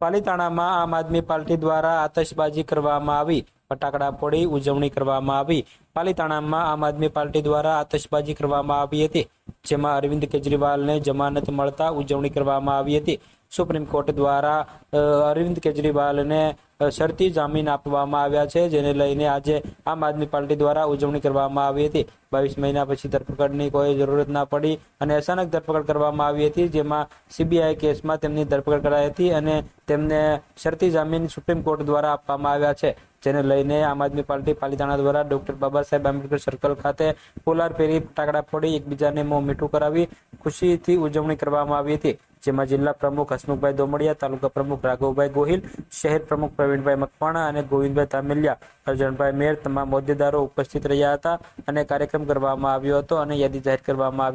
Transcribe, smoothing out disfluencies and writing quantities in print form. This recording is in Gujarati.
પાલીતાણામાં આમ આદમી પાર્ટી દ્વારા આતશબાજી કરવામાં આવી, ફટાકડા ફોડી ઉજવણી કરવામાં આવી। પાલીતાણામાં આમ આદમી પાર્ટી દ્વારા આતશબાજી કરવામાં આવી હતી, જેમાં અરવિંદ કેજરીવાલને જમાનત મળતા ઉજવણી કરવામાં આવી હતી। સુપ્રીમ કોર્ટ દ્વારા અરવિંદ કેજરીવાલને શરતી જામીન આપવામાં આવ્યા છે, જેને લઈને આજે આમ આદમી પાર્ટી દ્વારા ઉજવણી કરવામાં આવી હતી। 22 મહિના પછી ધરપકડની કોઈ જરૂરત ના પડી અને અચાનક ધરપકડ કરવામાં આવી હતી, જેમાં સીબીઆઈ કેસમાં તેમની ધરપકડ કરાઈ હતી અને તેમને શરતી જામીન સુપ્રીમ કોર્ટ દ્વારા આપવામાં આવ્યા છે, જેને લઈને આમ આદમી પાર્ટી પાલીતાણા દ્વારા ડોક્ટર બાબા સાહેબ આંબેડકર સર્કલ ખાતે ફુલાર ફેરી, ફટાકડા ફોડી એકબીજાને મોં મીઠું કરાવી ખુશીથી ઉજવણી કરવામાં આવી હતી, જેમાં જિલ્લા પ્રમુખ હસમુખભાઈ દોમડિયા, તાલુકા પ્રમુખ રાઘવભાઈ ગોહિલ, શહેર પ્રમુખ પ્રવીણભાઈ મકવાણા અને ગોવિંદભાઈ તામિલિયા, અર્જણભાઈ મેર તમામ હોદ્દેદારો ઉપસ્થિત રહ્યા હતા અને કાર્યક્રમ કરવામાં આવ્યો હતો અને યાદી જાહેર કરવામાં આવી।